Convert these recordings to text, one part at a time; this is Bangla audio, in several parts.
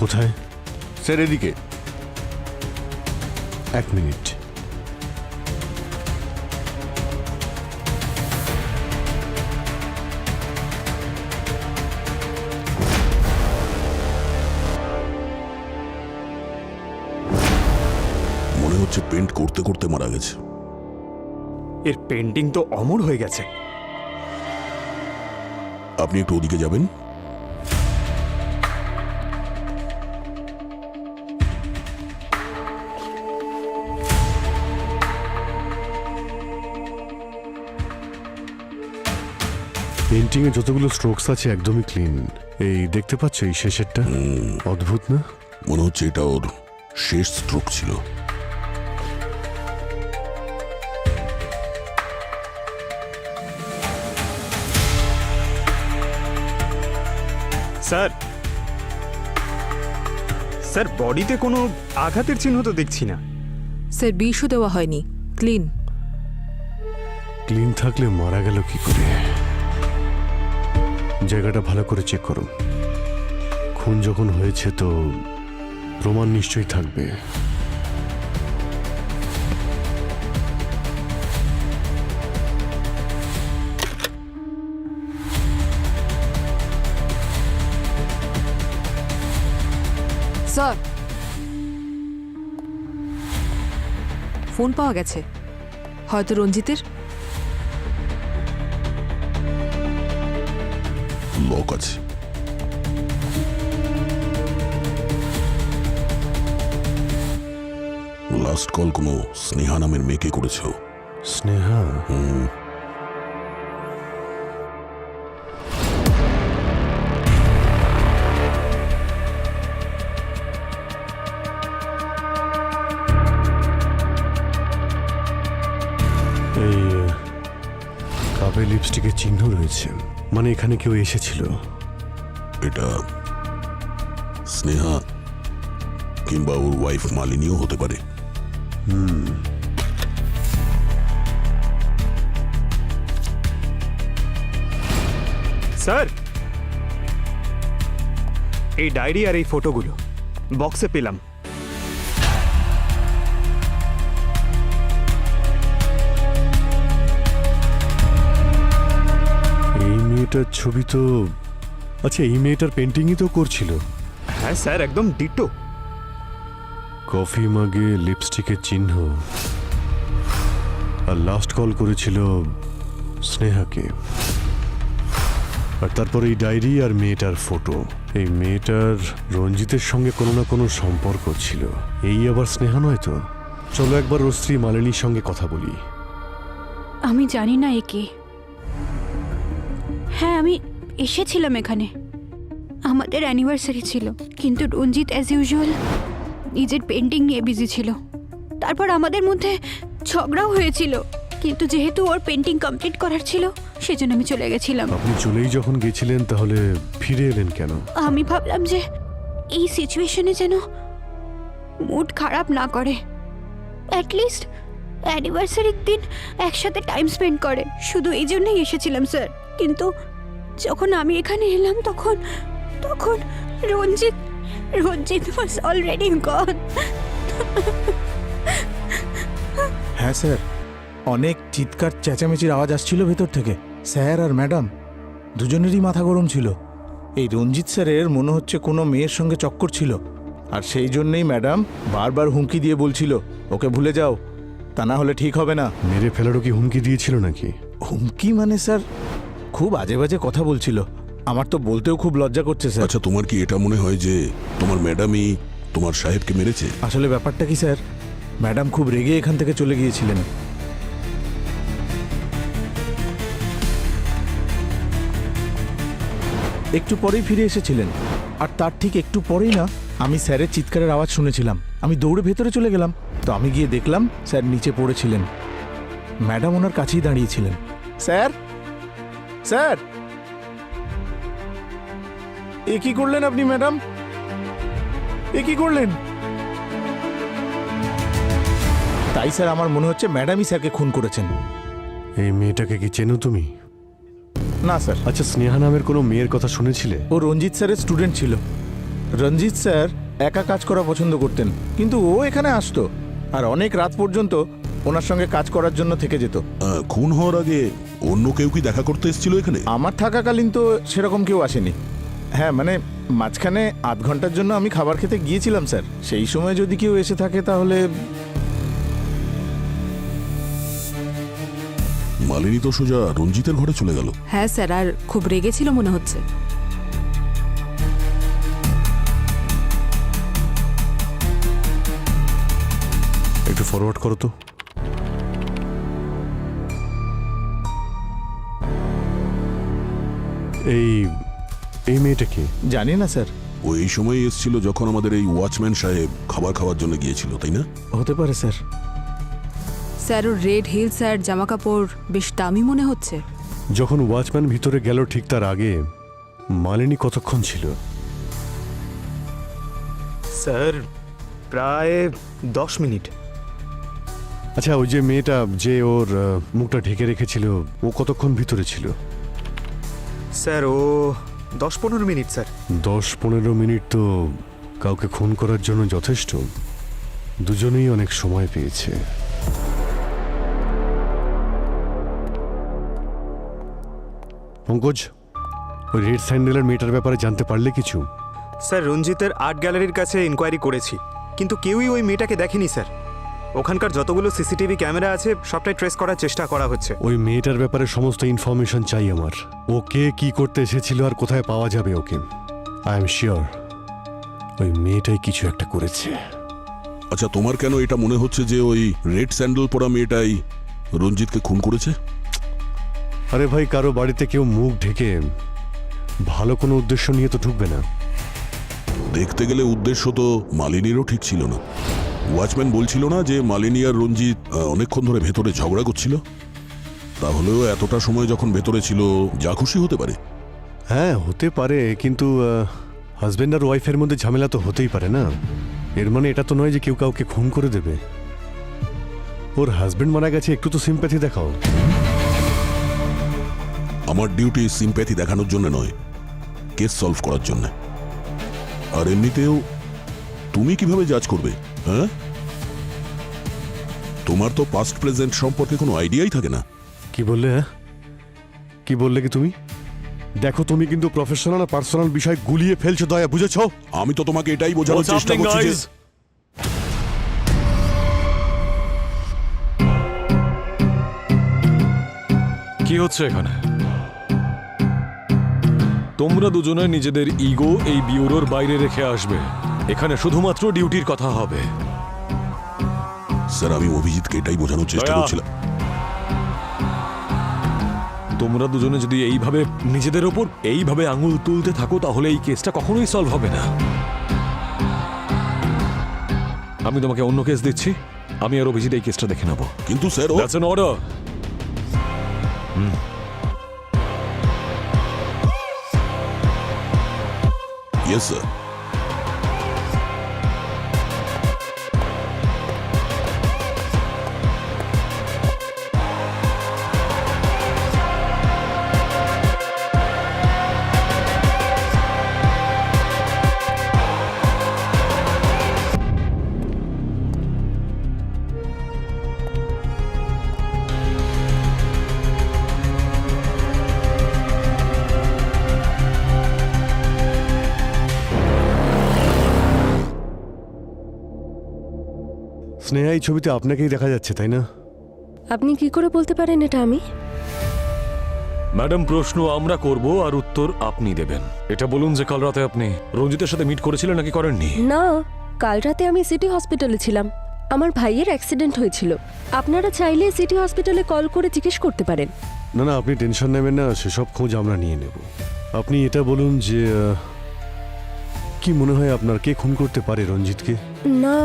কোথায়? স্যার এদিকে। এক মিনিট। মনে হচ্ছে পেন্ট করতে করতে মারা গেছে। এর পেন্টিং তো অমর হয়ে গেছে। আপনি একটু ওদিকে যাবেন। পেন্টিং এ যতগুলো স্ট্রোকস আছে একদমই ক্লিন। এই দেখতে পাচ্ছ এই শেষেরটা? অদ্ভুত না? মনে হচ্ছে এটা ওর শেষ স্ট্রোক ছিল। স্যার, স্যার বডিতে কোনো আঘাতের চিহ্ন তো দেখছি না। স্যার বিষও দেওয়া হয়নি, ক্লিন। ক্লিন থাকলে মারা গেল কি করে? জায়গাটা ভালো করে চেক করুন। খুন যখন হয়েছে তো প্রমাণ নিশ্চয়ই থাকবে। স্যার, ফোন পাওয়া গেছে, হয়তো রঞ্জিতের। লক আছে। লাস্ট কল কোনো স্নেহা নামের মেয়েকে করেছো? স্নেহা? এই কাপে লিপস্টিকের চিহ্ন রয়েছে, মানে এখানে কেউ এসেছিল। এটা স্নেহা কিংবা ওর ওয়াইফ মালিনীও হতে পারে। স্যার, এই ডায়েরি আর এই ফটোগুলো বক্সে পেলাম। এই মেয়েটার ছবি তো, আচ্ছা এই মেয়েটার পেন্টিংই তো করছিল। হ্যাঁ স্যার, একদম ডিটো। কফি মাগে লিপস্টিকের চিহ্ন, আর লাস্ট কল করেছিল স্নেহাকে। আর তারপর এই ডায়েরি আর মেয়েটার ফটো। এই মেয়েটার রঞ্জিতের সঙ্গে কোনো না কোনো সম্পর্ক ছিল। এই আবার স্নেহা নয় তো? চলো একবার ওর স্ত্রী মালিনীর সঙ্গে কথা বলি। আমি জানি না একে। হ্যাঁ, আমি এসেছিলাম এখানে, আমাদের অ্যানিভার্সারি ছিল, কিন্তু রঞ্জিত অ্যাজ ইউজুয়াল নিজের পেন্টিং নিয়ে বিজি ছিল। তারপর আমাদের মধ্যে ঝগড়াও হয়েছিল, কিন্তু যেহেতু ওর পেন্টিং কমপ্লিট করার ছিল সেজন্য আমি চলে গেছিলাম। আপনি চলেই যখন গেছিলেন তাহলে ফিরে এলেন কেন? আমি ভাবলাম যে এই সিচুয়েশনে যেন মুড খারাপ না করে, অ্যাটলিস্ট অ্যানিভার্সারির দিন একসাথে টাইম স্পেন্ড করে, শুধু এই জন্যই এসেছিলাম স্যার। কিন্তু যখন আমি এখানে এলাম তখন তখন রঞ্জিত ওয়াজ অলরেডি গন। হ্যাঁ স্যার, অনেক চিৎকার চেঁচামেচির আওয়াজ আসছিল ভেতর থেকে। স্যার আর ম্যাডাম দুজনেরই মাথা গরম ছিল। এই রঞ্জিত স্যারের মনে হচ্ছে কোনো মেয়ের সঙ্গে চক্কর ছিল, আর সেই জন্যই ম্যাডাম বারবার হুমকি দিয়ে বলছিল ওকে ভুলে যাও, তা না হলে ঠিক হবে না। মেরে ফেলারও কি হুমকি দিয়েছিল নাকি? হুমকি মানে স্যার খুব আজে বাজে কথা বলছিল। আমার তো বলতেও খুব লজ্জা করছে স্যার। আচ্ছা, তোমার কি এটা মনে হয় যে তোমার ম্যাডামই তোমার সাহেবকে মেরেছে? আসলে ব্যাপারটা কি স্যার, ম্যাডাম খুব রেগে এখান থেকে চলে গিয়েছিলেন। একটু পরেই ফিরে এসেছিলেন, আর তার ঠিক একটু পরেই না আমি স্যারের চিৎকারের আওয়াজ শুনেছিলাম। আমি দৌড়ে ভেতরে চলে গেলাম, তো আমি গিয়ে দেখলাম স্যার নিচে পড়েছিলেন, ম্যাডাম ওনার কাছেই দাঁড়িয়েছিলেন। স্যার, স্যার, এ কি করলেন আপনি ম্যাডাম? এ কি করলেন? তাই স্যার আমার মনে হচ্ছে ম্যাডামই স্যারকে খুন করেছেন। এই মেয়েটাকে কি চেনো তুমি? না স্যার। আচ্ছা, স্নেহা নামের কোনো মেয়ের কথা শুনেছিলে? ও রঞ্জিত স্যারের স্টুডেন্ট ছিল। রঞ্জিত স্যার একা কাজ করা পছন্দ করতেন, কিন্তু ও এখানে আসতো আর অনেক রাত পর্যন্ত ওনার সঙ্গে কাজ করার জন্য থেকে যেত। খুন হওয়ার আগে অন্য কেউ কি দেখা করতে এসেছিল এখানে? আমার থাকাকালীন তো সেরকম কেউ আসেনি। হ্যাঁ, মানে মাঝখানে আধ ঘন্টার জন্য আমি খাবার খেতে গিয়েছিলাম স্যার, সেই সময় যদি কেউ এসে থাকে তাহলে। মালিনী তো সোজা রঞ্জিতের ঘরে চলে গেল। হ্যাঁ স্যার, আর খুব রেগেছিল মনে হচ্ছে। একটু ফরওয়ার্ড করো তো। এই এই মেয়েটা কি? জানি না স্যার, ও এই সময় এসেছিল যখন আমাদের এই ওয়াচম্যান সাহেব খাবার খাওয়ার জন্য গিয়েছিল, তাই না? হতে পারে স্যার। স্যার, ওর রেড হিলস আর জামা কাপড় বেশ দামি মনে হচ্ছে। যখন ওয়াচম্যান ভিতরে গেল ঠিক তার আগে মালিনী কতক্ষণ ছিল? স্যার প্রায় 10 মিনিট। আচ্ছা, ওই যে মেয়েটা যে ওর মুখটা ঢেকে রেখেছিল, ও কতক্ষণ ভিতরে ছিল? স্যার ও 10-15 মিনিট স্যার। 10-15 মিনিট তো কাউকে খুন করার জন্য যথেষ্ট। দুজনেই অনেক সময় পেয়েছে। পঙ্কজ, ওই রেড স্যান্ডেলের মেয়েটার ব্যাপারে জানতে পারলে কিছু? স্যার রঞ্জিতের আর্ট গ্যালারির কাছে ইনকোয়ারি করেছি, কিন্তু কেউই ওই মেয়েটাকে দেখেনি স্যার। ওখানকার যতগুলো সিসিটিভি ক্যামেরা আছে সবটাই ট্রেস করার চেষ্টা করা হচ্ছে। ওই মেয়েটার ব্যাপারে সমস্ত ইনফরমেশন চাই আমার। ওকে কি করতে এসেছিল আর কোথায় পাওয়া যাবে ওকে। আই এম শিওর ওই মেয়েটাই কিছু একটা করেছে। আচ্ছা, তোমার কেন এটা মনে হচ্ছে যে ওই রেড স্যান্ডেল পরা মেয়েটাই রঞ্জিতকে খুন করেছে? আরে ভাই, কারো বাড়িতে কেউ মুখ ঢেকে ভালো কোনো উদ্দেশ্য নিয়ে তো ঢুকবে না। দেখতে গেলে উদ্দেশ্য তো মালিনীরও ঠিক ছিল না। ওয়াচম্যান বলছিল না যে মালিনী আর রঞ্জিত অনেকক্ষণ ধরে ভেতরে ঝগড়া করছিল? তাহলেও এতটা সময় যখন ভেতরে ছিল, যা খুশি হতে পারে। হ্যাঁ, হতে পারে, কিন্তু হাজব্যান্ড আর ওয়াইফের মধ্যে ঝামেলা তো হতেই পারে না। এর মানে এটা তো নয় যে কেউ কাউকে খুন করে দেবে। ওর হাজব্যান্ড মারা গেছে, একটু তো সিম্প্যাথি দেখাও। আমার ডিউটি সিম্প্যাথি দেখানোর জন্য নয়, কেস সলভ করার জন্য। আর এমনিতেও তুমি কিভাবে জাজ করবে? হ্যাঁ, তোমার তো পাস্ট প্রেজেন্ট সম্পর্কে কোনো আইডিয়াই থাকে না। কি বললে? হ্যাঁ, কি বললে কি তুমি? দেখো, তুমি কিন্তু প্রফেশনাল আর পার্সোনাল বিষয় গুলিয়ে ফেলছো দয়া, বুঝেছো? আমি তো তোমাকে এটাই বোঝানোর চেষ্টা করছি যে কি হচ্ছে এখানে? তোমরা দুজনে নিজেদের ইগো এই বিউরোর বাইরে রেখে আসবে। এখানে শুধুমাত্র ডিউটির কথা হবে। স্যার, আমি অভিজিৎকে এটাই বোঝানোর চেষ্টা দয়া। করছিলাম। তোমরা দুজনে যদি এইভাবে নিজেদের ওপর এইভাবে আঙুল তুলতে থাকো, তাহলে এই কেসটা কখনোই সলভ হবে না। আমি তোমাকে অন্য কেস দিচ্ছি, আমি আর অভিজিৎ এই কেসটা দেখে নেব। কিন্তু sir, that's an order. Yes sir. Sneha, এই ছবিতে আপনাকেই দেখা যাচ্ছে, তাই না? আপনি কি করে বলতে পারেন এটা আমি? ম্যাডাম, প্রশ্ন আমরা করব আর উত্তর আপনি দেবেন। এটা বলুন যে কাল রাতে আপনি রঞ্জিতের সাথে মিট করেছিলেন নাকি করেননি? না, কাল রাতে আমি সিটি হসপিটালে ছিলাম। আমার ভাইয়ের অ্যাক্সিডেন্ট হয়েছিল। আপনারা চাইলে সিটি হসপিটালে কল করে জিজ্ঞেস করতে পারেন। না না, আপনি টেনশন নেবেন না, সেসব খোঁজ আমরা নিয়ে নেব। আপনি এটা বলুন যে কি মনে হয় আপনার, কে খুন করতে পারে রঞ্জিতকে? না,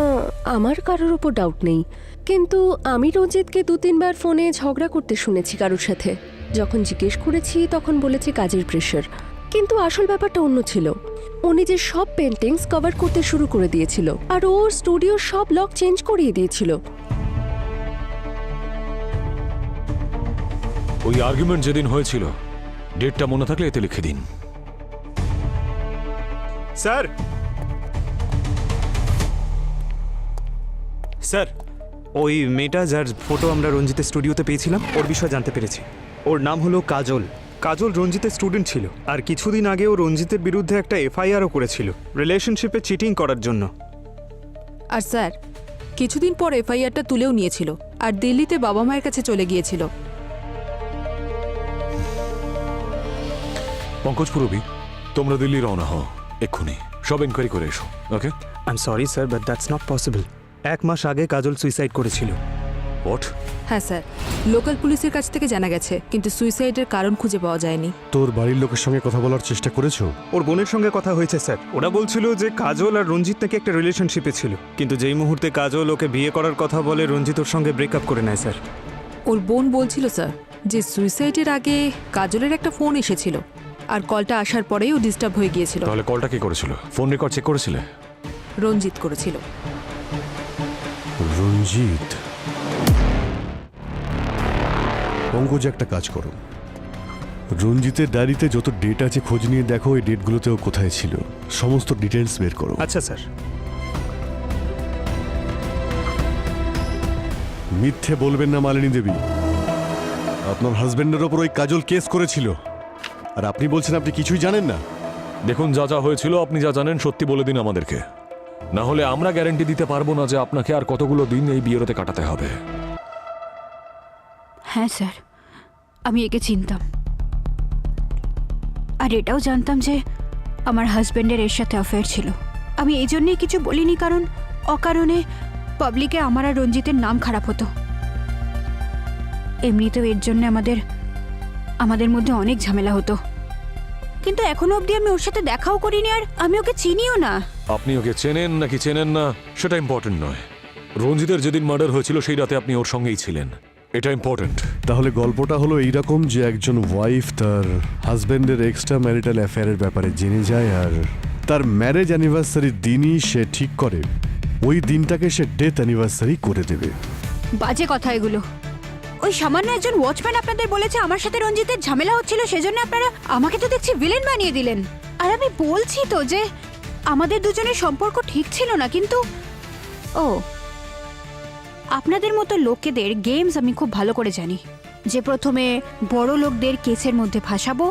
আমার কারোর উপর ডাউট নেই, কিন্তু আমি রঞ্জিতকে 2-3 বার ফোনে ঝগড়া করতে শুনেছি কারোর সাথে। যখন জিজ্ঞেস করেছি তখন বলেছে কাজের প্রেশার, কিন্তু আসল ব্যাপারটা অন্য ছিল। ও নিজের সব পেন্টিংস কভার করতে শুরু করে দিয়েছিল আর ওর স্টুডিওর সব লক চেঞ্জ করিয়ে দিয়েছিল। ওই আর্গুমেন্ট যেদিন হয়েছিল, ডেটটা মনে থাকলে এতে লিখে দিন। স্যার স্যার ওই মেয়েটা যার ফটো আমরা রঞ্জিতের স্টুডিওতে পেয়েছিলাম ওর বিষয়ে জানতে পেরেছি। ওর নাম হলো কাজল। কাজল রঞ্জিতের স্টুডেন্ট ছিল, আর কিছুদিন আগে ও রঞ্জিতের বিরুদ্ধে একটা এফআইআরও করেছিল রিলেশনশিপে চিটিং করার জন্য। আর স্যার কিছুদিন পর এফআইআরটা তুলেও নিয়েছিল আর দিল্লিতে বাবা মায়ের কাছে চলে গিয়েছিল। পঙ্কজ পুরবি, তোমরা দিল্লি রওনা হও এক্ষুনি, সব এনকোয়ারি করে এসো। Okay? I am sorry sir, but that's not possible. 1 মাস আগে কাজল সুইসাইড করেছিল। হোয়াট? হ্যাঁ স্যার, লোকাল পুলিশের কাছ থেকে জানা গেছে, কিন্তু সুইসাইডের কারণ খুঁজে পাওয়া যায়নি। তোর বাড়ির লোকের সঙ্গে কথা বলার চেষ্টা করেছো? ওর বোনের সঙ্গে কথা হয়েছে স্যার। ওরা বলছিল যে কাজল আর রঞ্জিত নাকি একটা রিলেশনশিপে ছিল, কিন্তু যেই মুহূর্তে কাজল ওকে বিয়ে করার কথা বলে রঞ্জিত ওর সঙ্গে ব্রেকআপ করে নেয় স্যার। ওর বোন বলছিল স্যার যে সুইসাইডের আগে কাজলের একটা ফোন এসেছিল, আর কলটা আসার পরেই ও ডিস্টার্ব হয়ে গিয়েছিল। তাহলে কলটা কি করেছিল? ফোন রেকর্ড চেক করেছিলে? রঞ্জিত করেছিল। রঞ্জিত? পঙ্কজ, একটা কাজ করো, রঞ্জিতের ডায়েরিতে যত ডেট আছে খোঁজ নিয়ে দেখো এই ডেটগুলোতেও কোথায় ছিল, সমস্ত ডিটেলস বের করো। আচ্ছা স্যার। মিথ্যে বলবেন না মালিনী দেবী, আপনার হাজবেন্ডের ওপর ওই কাজল কেস করেছিল, আর আপনি বলছেন আপনি কিছুই জানেন না। দেখুন, যা যা হয়েছিল আপনি যা জানেন সত্যি বলে দিন আমাদেরকে, না হলে আমরা গ্যারান্টি দিতে পারবো না যে আপনাকে আর কতগুলো দিন এই বিয়েতে কাটাতে হবে। হ্যাঁ স্যার, আমি একে চিনতাম, আর এটাও জানতাম যে আমার হাজবেন্ডের এর সাথে অ্যাফেয়ার ছিল। আমি এই জন্যই কিছু বলিনি, কারণ অকারণে পাবলিকে আমার আর রঞ্জিতের নাম খারাপ হতো। এমনিতেও এর জন্য আমাদের মধ্যে অনেক ঝামেলা হতো, কিন্তু এখনো অবধি আমি ওর সাথে দেখাও করিনি, আর আমি ওকে চিনিও না। আপনি ওকে চেনেন নাকি চেনেন না সেটা ইম্পর্টেন্ট নয়। রঞ্জিতের যেদিন মার্ডার হয়েছিল সেই রাতে আপনি ওর সঙ্গেই ছিলেন, এটা ইম্পর্টেন্ট। তাহলে গল্পটা হলো এইরকম যে একজন ওয়াইফ তার হাজবেন্ডের এক্সট্রা ম্যারিটাল অ্যাফেয়ারের ব্যাপারে জেনে যায়, আর তার ম্যারেজ অ্যানিভার্সারির দিনই সে ঠিক করে ওই দিনটাকে সে ডেথ অ্যানিভার্সারি করে দেবে। বাজে কথা এগুলো। ওই সামান্য একজন ওয়াচম্যান আপনাদের বলেছে আমার সাথে রঞ্জিতের ঝামেলা হচ্ছিল, সেজন্য আপনারা আমাকে তো দেখছি ভিলেন বানিয়ে দিলেন। আর আমি বলছি তো যে আমাদের দুজনের সম্পর্ক ঠিক ছিল না, কিন্তু ও আপনাদের মতো লোকেদের গেমস আমি খুব ভালো করে জানি, যে প্রথমে বড় লোকদের কেসের মধ্যে ফাঁসাবো,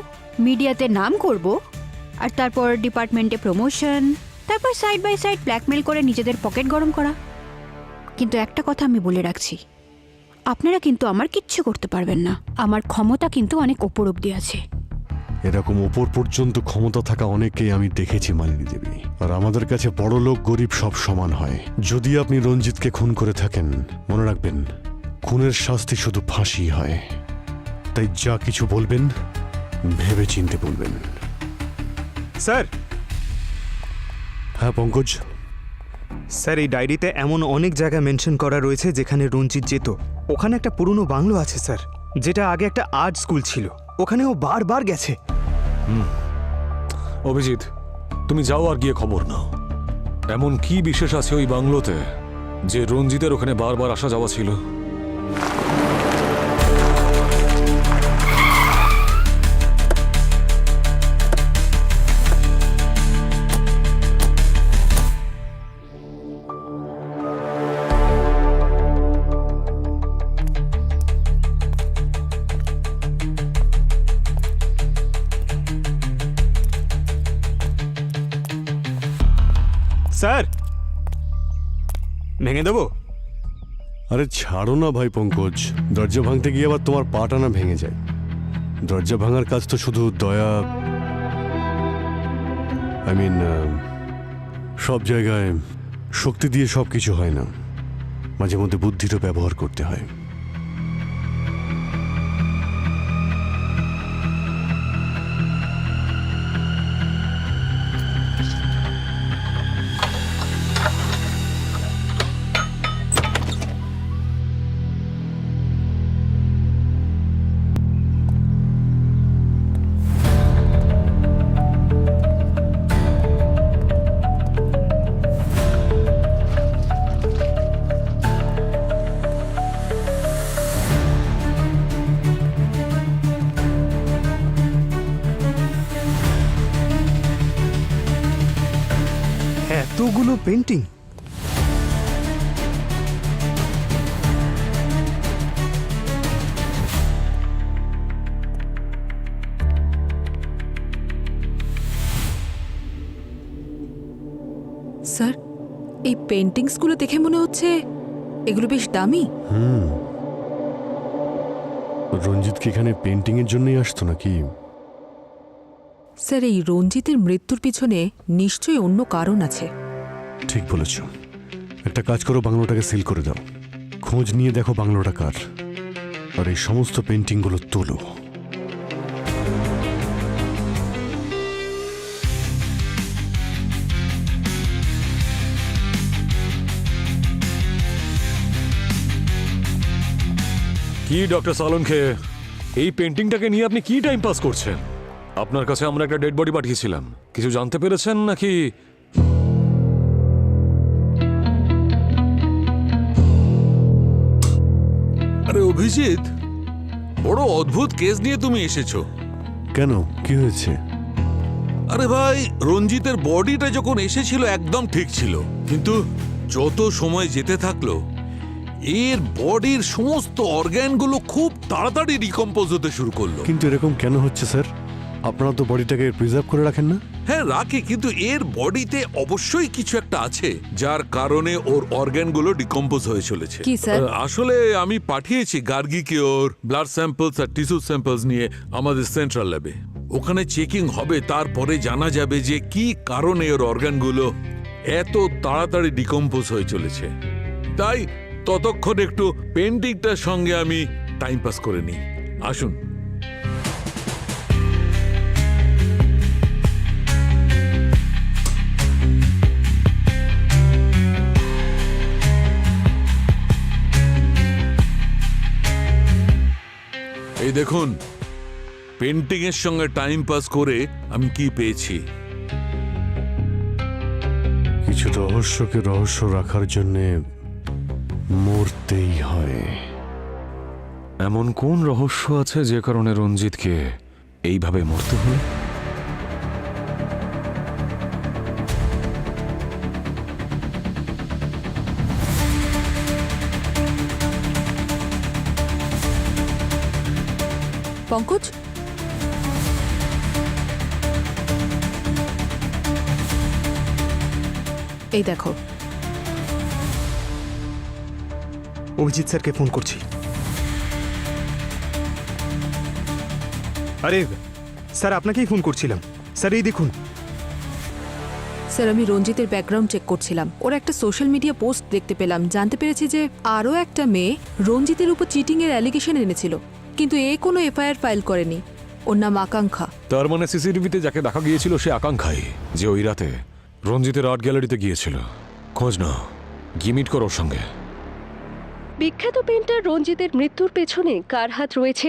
মিডিয়াতে নাম করব, আর তারপর ডিপার্টমেন্টে প্রমোশন, তারপর সাইড বাই সাইড ব্ল্যাকমেল করে নিজেদের পকেট গরম করা। কিন্তু একটা কথা আমি বলে রাখছি, আপনারা কিন্তু আমার কিচ্ছু করতে পারবেন না। আমার ক্ষমতা কিন্তু অনেক ওপর অব্দি আছে। এরকম ওপর পর্যন্ত ক্ষমতা থাকা অনেককেই আমি দেখেছি মালিনী দেবী, আর আমাদের কাছে বড় লোক গরিব সব সমান হয়। যদি আপনি রঞ্জিতকে খুন করে থাকেন, মনে রাখবেন খুনের শাস্তি শুধু ফাঁসি হয়। তাই যা কিছু বলবেন ভেবে চিনতে বলবেন। স্যার। হ্যাঁ পঙ্কজ? স্যার, এই ডায়েরিতে এমন অনেক জায়গা মেনশন করা রয়েছে যেখানে রঞ্জিত যেত। ওখানে একটা পুরনো বাংলো আছে স্যার, যেটা আগে একটা আর্ট স্কুল ছিল, ওখানে ও বারবার গেছে। অভিজিৎ, তুমি যাও আর গিয়ে খবর নাও, এমন কি বিশেষ আছে ওই বাংলোতে যে রঞ্জিতের ওখানে বারবার আসা যাওয়া ছিল। স্যার, ভেঙে দেবো? আরে ছাড়ো না ভাই পঙ্কজ, দরজা ভাঙতে গিয়ে আবার তোমার পাটা না ভেঙে যায়। দরজা ভাঙার কাজ তো শুধু দয়া, সব জায়গায় শক্তি দিয়ে সব কিছু হয় না, মাঝে মধ্যে বুদ্ধিরও ব্যবহার করতে হয়। এতগুলো পেন্টিং! স্যার এই পেন্টিংসগুলো দেখে মনে হচ্ছে এগুলো বেশ দামি। রঞ্জিত কি এখানে পেন্টিং এর জন্যই আসতো নাকি? স্যার এই রঞ্জিতের মৃত্যুর পিছনে নিশ্চয়ই অন্য কারণ আছে। ঠিক বলেছ। একটা কাজ করো, বাংলোটাকে সিল করে দাও। খোঁজ নিয়ে দেখো বাংলোটা কার, আর এই সমস্ত পেন্টিংগুলো তোলো। কি ডক্টর সালনকে, এই পেন্টিংটাকে নিয়ে আপনি কি টাইম পাস করছেন? আপনার কাছে আমরা একটা ডেড বডি পাঠিয়েছিলাম, কিছু জানতে পেরেছেন নাকি? আরে অভিজিৎ, বড় অদ্ভুত কেস নিয়ে তুমি এসেছো। কেন, কি হয়েছে? আরে ভাই, রঞ্জিতের বডিটা যখন এসেছিল একদম ঠিক ছিল, কিন্তু যত সময় যেতে থাকলো এর বডির সমস্ত অর্গ্যানগুলো খুব তাড়াতাড়ি ডিকম্পোজ হতে শুরু করলো। কিন্তু এরকম কেন হচ্ছে স্যার? আপনারা তো বডিটাকে প্রিজার্ভ করে রাখেন না? হ্যাঁ রাখি, কিন্তু এর বডিতে অবশ্যই কিছু একটা আছে যার কারণে ওর অর্গ্যানগুলো ডিকম্পোজ হয়ে চলেছে। কি স্যার? আসলে আমি পাঠিয়েছি গার্গিকে ওর ব্লাড স্যাম্পলস আর টিস্যু স্যাম্পলস নিয়ে আমাদের সেন্ট্রাল ল্যাবে। ওখানে চেকিং হবে, তারপরে জানা যাবে যে কি কারণে ওর অর্গানগুলো এত তাড়াতাড়ি ডিকম্পোজ হয়ে চলেছে। তাই ততক্ষণ একটু পেন্টিংটার সঙ্গে আমি টাইম পাস করে নিই। আসুন। এই দেখুন, পেন্টিং এর সঙ্গে টাইম পাস করে আমি কি পেয়েছি। কিছু রহস্যকে রহস্য রাখার জন্যে মরতেই হয়। এমন কোন রহস্য আছে যে কারণে রঞ্জিতকে এইভাবে মরতে হলো? পঙ্কজ, এই দেখো। অভিজিৎ স্যারকে ফোন করছি। আরে স্যার, আপনাকেই ফোন করছিলাম। স্যার এই দেখুন। স্যার আমি রঞ্জিতের ব্যাকগ্রাউন্ড চেক করছিলাম, ওর একটা সোশ্যাল মিডিয়া পোস্ট দেখতে পেলাম। জানতে পেরেছি যে আরও একটা মেয়ে রঞ্জিতের উপর চিটিং এর অ্যালিগেশন এনেছিল, কিন্তু এ কোনো এফআইআর ফাইল করেনি। ওর নাম আকাঙ্ক্ষা। তার মানে সিসিটিভিতে যাকে দেখা গিয়েছিল সে আকাঙ্ক্ষাই, যে ওই রাতে রঞ্জিতের আর্ট গ্যালারিতে গিয়েছিল। খোঁজ নাও, গিয়ে মিট করো ওর সঙ্গে। বিখ্যাত পেন্টার রঞ্জিতের মৃত্যুর পেছনে কার হাত রয়েছে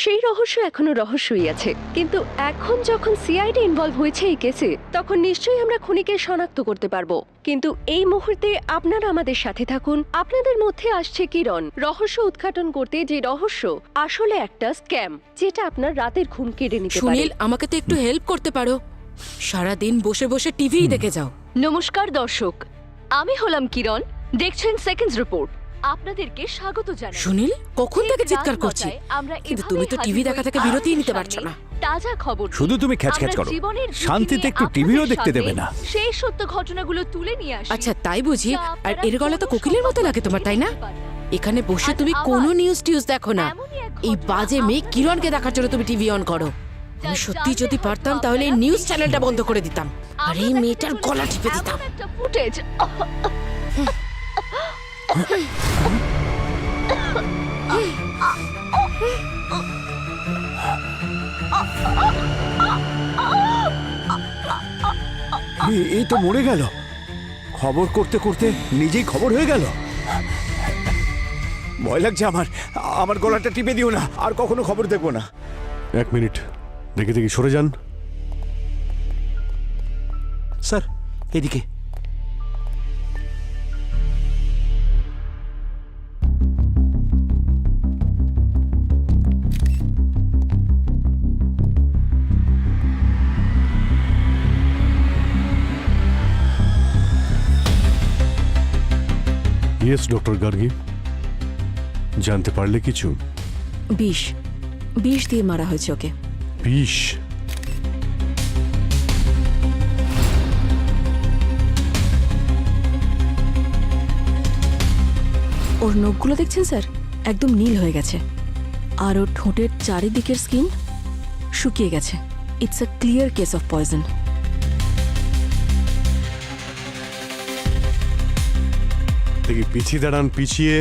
সেই রহস্য এখনো রহস্যই আছে, কিন্তু এখন যখন সিআইডি ইনভলভ হয়েছে এই কেসে, তখন নিশ্চয়ই আমরা খুনিকে শনাক্ত করতে পারবো। কিন্তু এই মুহূর্তে আপনারা আমাদের সাথে থাকুন। আপনাদের মধ্যে আসছে কিরণ, রহস্য উদ্ঘাটন করতে, যে রহস্য আসলে একটা স্ক্যাম, যেটা আপনার রাতের ঘুম কেড়ে নিতে পারে। সুনীল, আমাকে তো একটু হেল্প করতে পারো? সারাদিন বসে বসে টিভিই দেখে যাও। নমস্কার দর্শক, আমি হলাম কিরণ, দেখছেন সেকেন্ডস রিপোর্ট। আপনাদেরকে স্বাগত জানাই। সুনীল, কখন থেকে চিৎকার করছি, কিন্তু তুমি তো টিভি দেখা থেকে বিরতিই নিতে পারছো না। তাজা খবর, শুধু তুমি খ্যাচখ্যাচ করো, শান্তিতে একটু টিভিও দেখতে দেবে না। সেই সত্য ঘটনাগুলো তুলে নিয়ে আসি। আচ্ছা তাই বুঝি? আর এর গলা তো কোকিলের মতো লাগে তোমার, তাই না? এখানে বসে তুমি কোনো নিউজ টিউজ দেখো না, এই বাজে মেয়ে কিরণকে দেখার জন্য তুমি টিভি অন করো। আমি সত্যি যদি পারতাম তাহলে এই নিউজ চ্যানেলটা বন্ধ করে দিতাম, আর এই মেয়েটার গলা টিপে দিতাম। ফুটেজ এই তো মরে গেল। খবর করতে করতে নিজেই খবর হয়ে গেল। ভয় লাগছে আমার। আমার গলাটা টিপে দিও না, আর কখনো খবর দেখবো না। 1 মিনিট, দেখে দেখি সরে যান। স্যার এদিকে। ইয়েস ডক্টর গার্গী, জানতে পারলে কিছু? বিষ দিয়ে মারা হয়েছে ওকে। বিষ? ওর নখগুলো দেখছেন স্যার, একদম নীল হয়ে গেছে, আর ওর ঠোঁটের চারিদিকের স্কিন শুকিয়ে গেছে। It's a clear case of poison. দেখি পিছিয়ে দাঁড়ান, পিছিয়ে।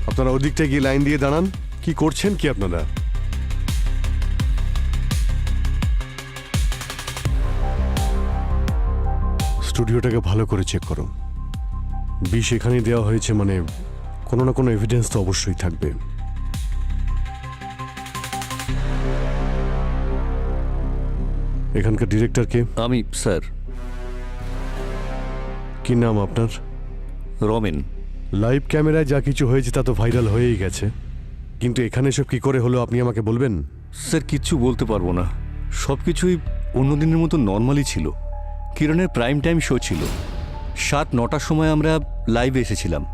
আপনারা ওদিকটা গিয়ে লাইন দিয়ে দাঁড়ান। কি করছেন কি আপনারা? স্টুডিওটাকে ভালো করে চেক করুন। বিষ এখানেই দেওয়া হয়েছে মানে কোনো না কোনো এভিডেন্স তো অবশ্যই থাকবে। এখানকার ডিরেক্টর কে? আমি স্যার কি নাম আপনার? রমেন। লাইভ ক্যামেরায় যা কিছু হয়েছে তা তো ভাইরাল হয়েই গেছে, কিন্তু এখানে সব কি করে হলো আপনি আমাকে বলবেন? স্যার কিচ্ছু বলতে পারবো না, সব কিছুই অন্যদিনের মতো নর্মালি ছিল। কিরণের প্রাইম টাইম শো ছিল, 7-9টার সময় আমরা লাইভে এসেছিলাম।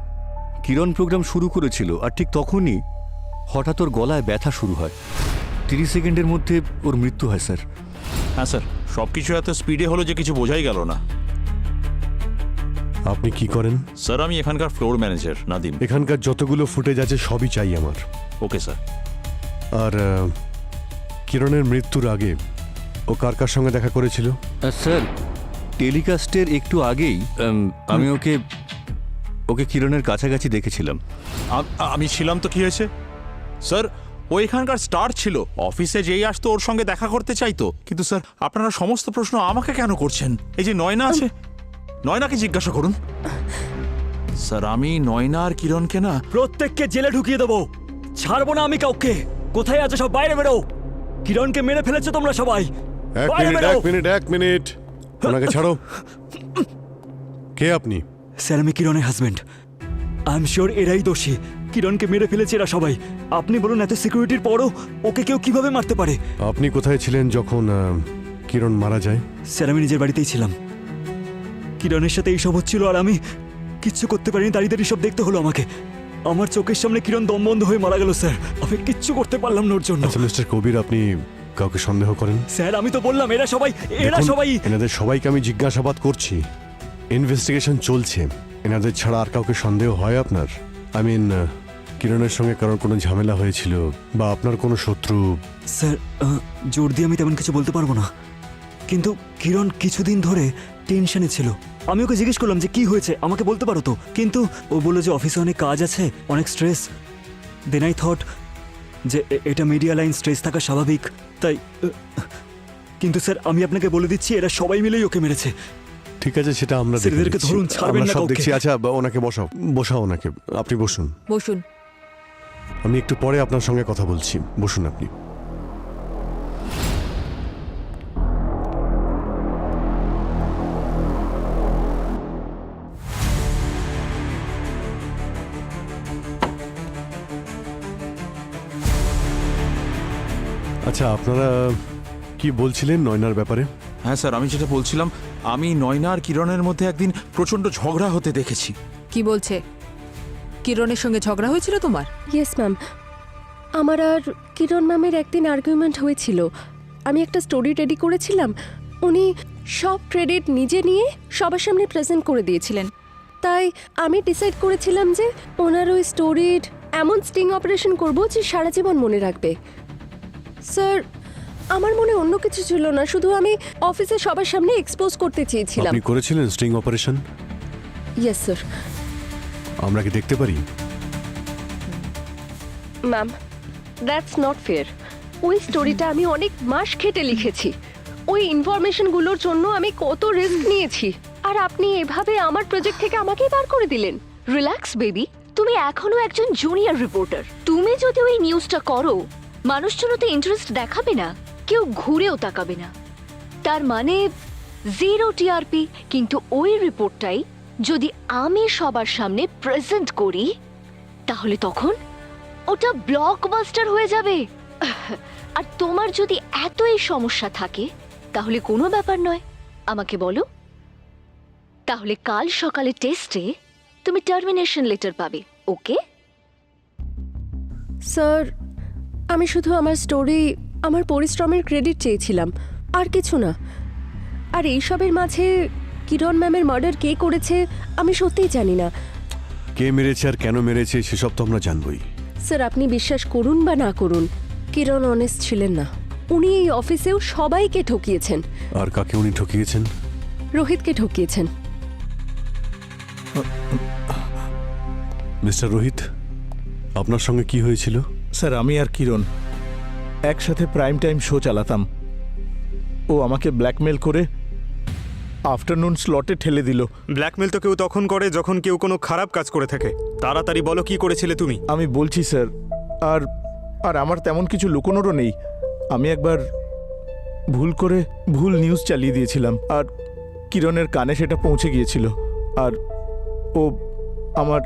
কিরণ প্রোগ্রাম শুরু করেছিল, আর ঠিক তখনই হঠাৎ ওর গলায় ব্যথা শুরু হয়। 30 সেকেন্ডের মধ্যে ওর মৃত্যু হয় স্যার। হ্যাঁ স্যার, সব কিছু এত স্পিডে হলো যে কিছু বোঝাই গেল না। আপনি কি করেন? স্যার আমি এখানকার ফ্লোর ম্যানেজার নাদিম। এখানকার যতগুলো ফুটেজ আছে সবই চাই আমার। Okay sir. আর কিরণের মৃত্যুর আগে ও কার কার সঙ্গে দেখা করেছিল? স্যার টেলিকাস্টের একটু আগেই আমি ওকে কিরণের কাছাকাছি দেখেছিলাম। আমি ছিলাম তো কি হয়েছে স্যার? ও এখানকার স্টার ছিল, অফিসে যেই আসতো ওর সঙ্গে দেখা করতে চাইতো। কিন্তু স্যার আপনারা সমস্ত প্রশ্ন আমাকে কেন করছেন? এই যে নয়না আছে, নয়নাকে জিজ্ঞাসা করুন। স্যার আমি নয়না আর কিরণকে না, প্রত্যেককে জেলে ঢুকিয়ে দেবো, ছাড়বো না আমি কাউকে। কোথায় আছে সব বাইরে বেরো। কিরণকে মেরে ফেলেছো তোমরা সবাই। এক মিনিট ওনাকে ছাড়ো। কে আপনি? স্যার আমি কিরণের হাজবেন্ড। আই এম শিওর এরাই দোষী, কিরণকে মেরে ফেলেছে এরা সবাই। আপনি বলুন এত সিকিউরিটির পরও ওকে কেউ কিভাবে মারতে পারে? আপনি কোথায় ছিলেন যখন কিরণ মারা যায়? স্যার আমি নিজের বাড়িতেই ছিলাম, কিরণের সাথে এইসব হচ্ছিল আর আমি কিচ্ছু করতে পারিনি। দাঁড়িয়ে দাঁড়িয়ে সব দেখতে হলো আমাকে। আমার চোখের সামনে কিরণ দম বন্ধ হয়ে মারা গেল স্যার, আমি কিচ্ছু করতে পারলাম না ওর জন্য। আচ্ছা মিস্টার কবির, আপনি কাউকে সন্দেহ করেন? স্যার আমি তো বললাম এরা দেখুন, সবাই এনাদের সবাইকে আমি জিজ্ঞাসাবাদ করছি, ইনভেস্টিগেশন চলছে। এনাদের ছাড়া আর কাউকে সন্দেহ হয় আপনার? আই মিন কিরণের সঙ্গে কারোর কোনো ঝামেলা হয়েছিল বা আপনার কোনো শত্রু? স্যার জোর দিয়ে আমি তেমন কিছু বলতে পারবো না, কিন্তু কিরণ কিছুদিন ধরে টেনশনে ছিল। আমি ওকে জিজ্ঞেস করলাম যে কি হয়েছে, আমাকে বলতে পারো তো, কিন্তু ও বললো যে অফিসে অনেক কাজ আছে, অনেক স্ট্রেস। দেন আই থট যে এটা মিডিয়া লাইন, স্ট্রেস থাকা স্বাভাবিক, তাই। কিন্তু স্যার আমি আপনাকে বলে দিচ্ছি এরা সবাই মিলেই ওকে মেরেছে। ঠিক আছে, সেটা আমরা দেখে এদেরকে নিচ্ছি। ধরুন, ছাড়বেন আমরা না সব কাউকে। দেখছি। আচ্ছা ওনাকে বসাও ওনাকে। আপনি বসুন। বসুন। আমি একটু পরে আপনার সঙ্গে কথা বলছি, বসুন আপনি। আচ্ছা আপনারা কি বলছিলেন নয়নার ব্যাপারে? হ্যাঁ স্যার আমি যেটা বলছিলাম, আমি নয়না আর কিরণের মধ্যে একদিন প্রচন্ড ঝগড়া হতে দেখেছি। কি বলছে? কিরণের সঙ্গে ঝগড়া হয়েছিল তোমার? ইয়েস ম্যাম, আমার আর কিরণ ম্যামের একদিন আর্গুমেন্ট হয়েছিল। আমি একটা স্টোরি রেডি করেছিলাম, উনি সব ক্রেডিট নিজে নিয়ে সবার সামনে প্রেজেন্ট করে দিয়েছিলেন। তাই আমি ডিসাইড করেছিলাম যে ওনার ওই স্টোরির এমন স্টিং অপারেশন করব যে সারা জীবন মনে রাখবে। স্যার আমার মনে অন্য কিছু ছিল না, শুধু আমি অফিসে সবার সামনে এক্সপোজ করতে চেয়েছিলাম। আপনি করেছিলেন স্ট্রিং অপারেশন? Yes sir. আমরা কি দেখতে পারি? Ma'am that's not fair. ওই স্টোরিটা আমি অনেক মাস খেটে লিখেছি, ওই ইনফরমেশনগুলোর জন্য আমি কত রিস্ক নিয়েছি, আর আপনি এভাবে আমার প্রজেক্ট থেকে আমাকেই বার করে দিলেন। রিল্যাক্স বেবি, তুমি এখনো একজন জুনিয়র রিপোর্টার। তুমি যদি ওই নিউজটা করো, মানুষজন তো ইন্টারেস্ট দেখাবে না, কেউ ঘুরেও তাকাবে না। তার মানে 0 টিআরপি। কিন্তু ওই রিপোর্টটাই যদি আমি সবার সামনে প্রেজেন্ট করি, তাহলে তখন ওটা ব্লকবাস্টার হয়ে যাবে। আর তোমার যদি এতই সমস্যা থাকে তাহলে কোনো ব্যাপার নয়, আমাকে বলো। তাহলে কাল সকালে টেস্টে তুমি টার্মিনেশন লেটার পাবে, ওকে? স্যার আমি শুধু আমার স্টোরি, আমার পরিশ্রমের ক্রেডিট চেয়েছিলাম, আর কিছু না। আর এইসবের মাঝে কিরণ ম্যামের মার্ডার কে করেছে আমি সত্যিই জানি না। কে মেরেছে আর কেন মেরেছে সেসব তো আমরা জানবই। স্যার আপনি বিশ্বাস করুন বা না করুন, কিরণ অনেস্ট ছিলেন না। উনি এই অফিসেও সবাইকে ঠকিয়েছেন। আর কাকে উনি ঠকিয়েছেন? রোহিতকে ঠকিয়েছেন। মিস্টার রোহিত, আপনার সঙ্গে কি হয়েছিল? স্যার আমি আর কিরণ একসাথে প্রাইম টাইম শো চালাতাম। ও আমাকে ব্ল্যাকমেল করে আফটারনুন স্লটে ঠেলে দিল। ব্ল্যাকমেল তো কেউ তখন করে যখন কেউ কোনো খারাপ কাজ করে থাকে। তাড়াতাড়ি বলো কি করেছিলে তুমি? আমি বলছি স্যার, আর আর আমার তেমন কিছু লুকোনোরও নেই। আমি একবার ভুল নিউজ চালিয়ে দিয়েছিলাম, আর কিরণের কানে সেটা পৌঁছে গিয়েছিল, আর ও আমার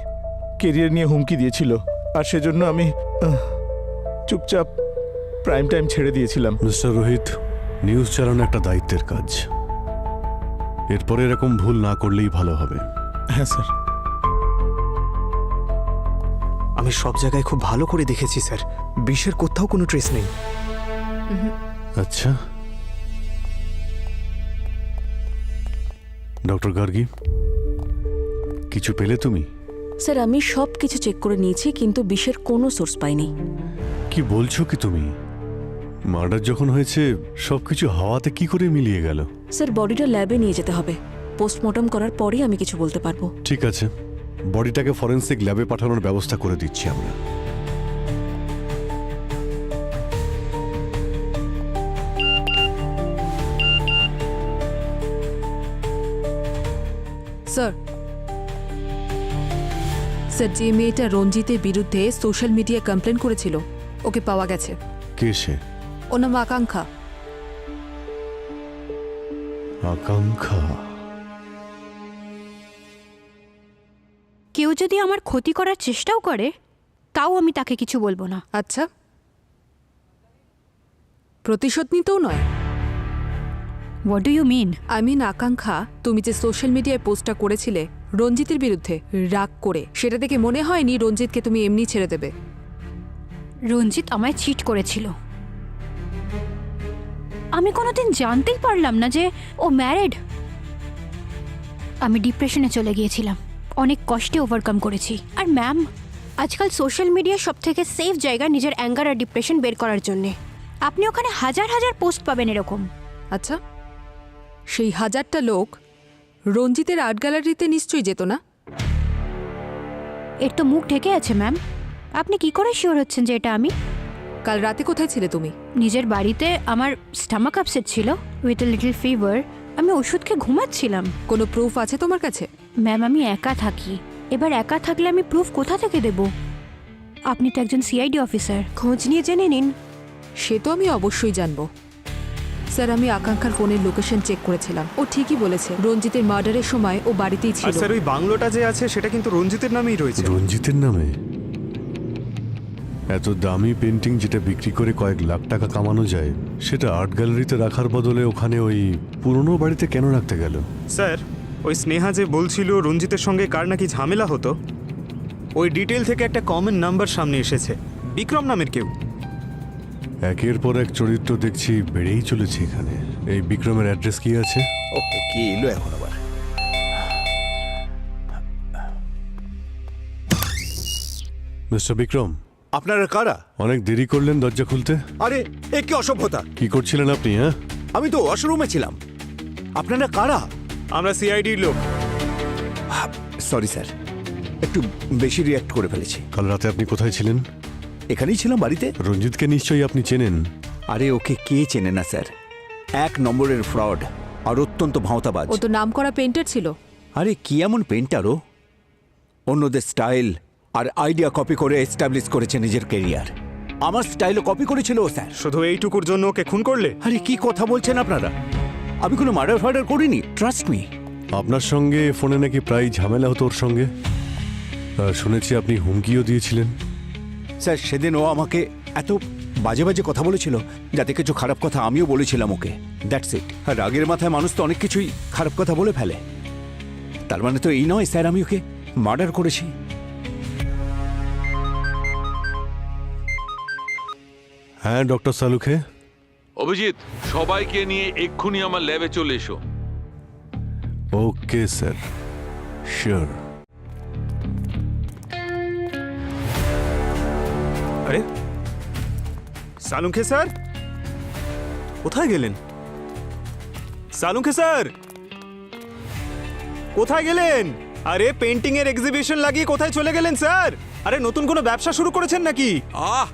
কেরিয়ার নিয়ে হুমকি দিয়েছিল, আর সেজন্য আমি চুপচাপ প্রাইম টাইম ছেড়ে দিয়েছিলাম। মিস্টার রোহিত, নিউজ চালানো একটা দায়িত্বের কাজ। এরপরে এরকম ভুল না করলেই ভালো হবে। হ্যাঁ স্যার। আমি সব জায়গায় খুব ভালো করে দেখেছি স্যার, বিষের কোথাও কোনো ট্রেস নেই। আচ্ছা, ডক্টর গার্গী, কিছু পেলে তুমি? স্যার আমি সব কিছু চেক করে নিয়েছি, কিন্তু বিষের কোনো সোর্স পাইনি। কি বলছো কি তুমি? মার্ডার যখন হয়েছে সবকিছু হাওয়াতে কি করে মিলিয়ে গেল? স্যার বডিটা ল্যাবে নিয়ে যেতে হবে, পোস্টমর্টম করার পরেই আমি কিছু বলতে পারবো। ঠিক আছে, বডিটাকে ফরেন্সিক ল্যাবে পাঠানোর ব্যবস্থা করে দিচ্ছি আমরা। স্যার, স্যার যে মেয়েটা রঞ্জিতের বিরুদ্ধে সোশ্যাল মিডিয়া কমপ্লেন করেছিল ওকে পাওয়া গেছে। কে সে? ওর নাম আকাঙ্ক্ষা। আকাঙ্ক্ষা? কেউ যদি আমার ক্ষতি করার চেষ্টাও করে তাও আমি তাকে কিছু বলবো না। আচ্ছা, প্রতিশোধ নিতেও নয়? What do you mean? I mean আকাঙ্ক্ষা, তুমি যে সোশ্যাল মিডিয়ায় পোস্টটা করেছিলে রঞ্জিতের বিরুদ্ধে রাগ করে, সেটা দেখে মনে হয়নি রঞ্জিতকে তুমি এমনি ছেড়ে দেবে। রঞ্জিত আমায় চিট করেছিল। আমি কোনোদিন জানতেই পারলাম না যে ও ম্যারিড। আমি ডিপ্রেশনে চলে গিয়েছিলাম, অনেক কষ্টে ওভারকাম করেছি। আর ম্যাম, আজকাল সোশ্যাল মিডিয়া সব থেকে সেফ জায়গা নিজের অ্যাঙ্গার আর ডিপ্রেশন বের করার জন্যে। আপনি ওখানে হাজার হাজার পোস্ট পাবেন এরকম। আচ্ছা, সেই হাজারটা লোক রঞ্জিতের আর্ট গ্যালারিতে নিশ্চয়ই যেত না? এর তো মুখ ঢেকে আছে ম্যাম। আপনি কি করে শিওর হচ্ছেন যে এটা আমি? কাল রাতে কোথায় ছিলে তুমি? নিজের বাড়িতে। আমার স্টামাক আপসেট ছিল উইথ এ লিটল ফিভার। আমি ওষুধ খেয়ে ঘুমাচ্ছিলাম। কোনো প্রুফ আছে তোমার কাছে? ম্যাম আমি একা থাকি। এবার একা থাকলে আমি প্রুফ কোথা থেকে দেব? আপনি তো একজন সিআইডি অফিসার, খোঁজ নিয়ে জেনে নিন। সে তো আমি অবশ্যই জানবো। স্যার, আমি আকাঙ্ক্ষার ফোনের লোকেশন চেক করেছিলাম, ও ঠিকই বলেছে রঞ্জিতের মার্ডারের সময় ও বাড়িতেই আর ছিল। স্যার ওই বাংলোটা যে আছে সেটা কিন্তু রঞ্জিতের নামেই রয়েছে। রঞ্জিতের নামে? এত দামি পেন্টিং যেটা বিক্রি করে কয়েক লাখ টাকা কামানো যায়, সেটা আর্ট গ্যালারিতে রাখার বদলে ওখানে ওই পুরনো বাড়িতে কেন রাখতে গেল? স্যার, ওই স্নেহা যে বলছিল রঞ্জিতের সঙ্গে কার নাকি ঝামেলা হতো, ওই ডিটেল থেকে একটা কমন নাম্বার সামনে এসেছে, বিক্রম নামের কেউ। একের পর এক চরিত্র দেখছি বেড়েই চলেছে এখানে। এই বিক্রমের অ্যাড্রেস কি আছে? ওকে, কি এলো এখন আবার? মিস্টার বিক্রম, আপনারা কারা? অনেক দেরি করলেন দরজা খুলতে। আরে এ কি অসভ্যতা! কি করছিলেন আপনি? হ্যাঁ, আমি তো ওয়াশরুমে ছিলাম। আপনারা কারা? আমরা সিআইডির লোক। সরি স্যার, একটু বেশি রিয়াক্ট করে ফেলেছি। কাল রাতে আপনি কোথায় ছিলেন? এখানেই ছিলাম, বাড়িতে। রঞ্জিতকে নিশ্চয়ই আপনি চেনেন। আরে ওকে কে চেনে না স্যার? এক নম্বরের ফ্রড আর অত্যন্ত ভাঁওতাবাজ। ও তো নামকরা পেইন্টার ছিল। আরে কি এমন পেন্টারও অন্যদের স্টাইল আর আইডিয়া কপি করে এস্টাবলিশ করেছে নিজের ক্যারিয়ার। আমার স্টাইলও কপি করেছিল ও স্যার। শুধু এইটুকুর জন্য ওকে খুন করলে? আরে কি কথা বলছেন আপনারা? আমি কোনো মার্ডার ফার্ডার করিনি, ট্রাস্ট মি। আপনার সঙ্গে ফোনে নাকি প্রায় ঝামেলা হতো ওর সঙ্গে। শুনেছি আপনি হুমকিও দিয়েছিলেন। স্যার সেদিন ও আমাকে এত বাজে বাজে কথা বলেছিল, যাতে কিছু খারাপ কথা আমিও বলেছিলাম ওকে। That's it. আর রাগের মাথায় মানুষ তো অনেক কিছুই খারাপ কথা বলে ফেলে। তার মানে তো এই নয় স্যার আমি ওকে মার্ডার করেছি। হ্যাঁ ডক্টর সালুখে। অভিজিৎ, সবাইকে নিয়ে এক্ষুনি আমার ল্যাবে চলে এসো। Okay sir, sure. আরে সালুঙ্খে স্যার কোথায় গেলেন? সালুঙ্খে স্যার কোথায় গেলেন? আরে পেন্টিং এর এক্সিবিশন লাগিয়ে কোথায় চলে গেলেন স্যার? আরে নতুন কোনো ব্যবসা শুরু করেছেন নাকি? আহ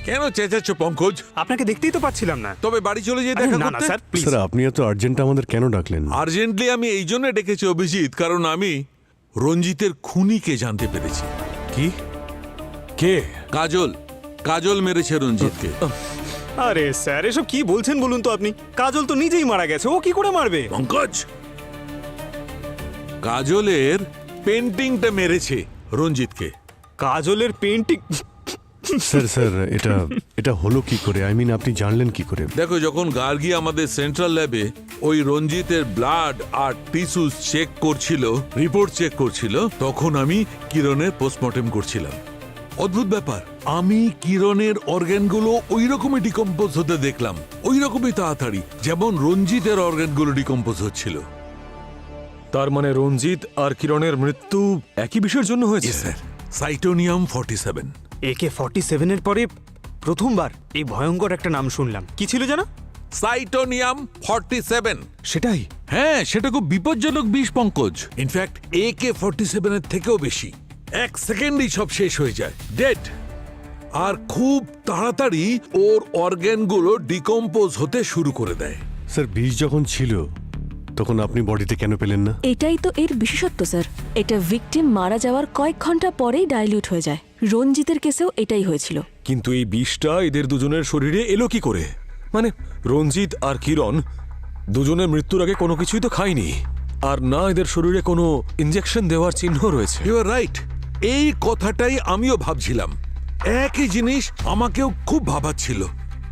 কেন চেঁচাচ্ছ পঙ্কজ? আপনাকে দেখতেই তো পাচ্ছিলাম না। তবে বাড়ি চলে যেয়ে আরে দেখা না না করতে। Sir please. স্যার আপনি এত আর্জেন্ট আমাদের কেন ডাকলেন? আর্জেন্টলি আমি এই জন্য ডেকেছি অভিজিৎ, কারণ আমি রঞ্জিতের খুনিকে জানতে পেরেছি। কি? কে? কাজল। কাজল মেরেছে রঞ্জিতকে। আরে স্যার এসব কি বলছেন বলুন তো আপনি? কাজল তো নিজেই মারা গেছে, ও কি করে মারবে? পঙ্কজ, কাজলের পেন্টিংটা মেরেছে রঞ্জিতকে। কাজলের পেন্টিং? স্যার এটা হলো কি করে? আই মিন আপনি জানলেন কি করে? দেখো, যখন গার্গী আমাদের সেন্ট্রাল ল্যাবে ওই রঞ্জিতের ব্লাড আর টিস্যুস চেক করছিল, রিপোর্ট চেক করছিল, তখন আমি কিরণের পোস্টমর্টেম করছিলাম। অদ্ভুত ব্যাপার, আমি কিরণের অর্গানগুলো ওই রকমই ডিকম্পোজ হতে দেখলাম, ওই রকমই তাড়াতাড়ি যেমন রঞ্জিতের অর্গানগুলো ডিকম্পোজ হচ্ছিল। তার মানে রঞ্জিত আর কিরণের মৃত্যু একই বিষয়ের জন্য হয়েছে? স্যার, সাইটোনিয়াম 47। AK-47 এর পরে প্রথমবার এই ভয়ঙ্কর একটা নাম শুনলাম। কি ছিল জানো? সাইটোনিয়াম 47। সেটাই? হ্যাঁ, সেটা খুব বিপজ্জনক বিষ পঙ্কজ। ইনফ্যাক্ট AK-47 এর থেকেও বেশি। এক সেকেন্ডেই সব শেষ হয়ে যায়, ডেড। আর খুব তাড়াতাড়ি ওর অর্গানগুলো ডিকম্পোজ হতে শুরু করে দেয়। স্যার বিষ যখন ছিল তখন আপনি বডিতে কেন পেলেন না? এটাই তো এর বিশেষত্ব স্যার। এটা ভিকটিম মারা যাওয়ার কয়েক ঘন্টা পরেই ডাইলিউট হয়ে যায়। রঞ্জিতের কেসেও এটাই হয়েছিল। কিন্তু এই বিষটা এদের দুজনের শরীরে এলো কি করে? মানে রঞ্জিত আর কিরণ দুজনের মৃত্যুর আগে কোনো কিছুই তো খায়নি, আর না এদের শরীরে কোনো ইনজেকশন দেওয়ার চিহ্ন রয়েছে। ইউ আর রাইট, এই কথাটাই আমিও ভাবছিলাম। একই জিনিস আমাকেও খুব ভাবাচ্ছিল,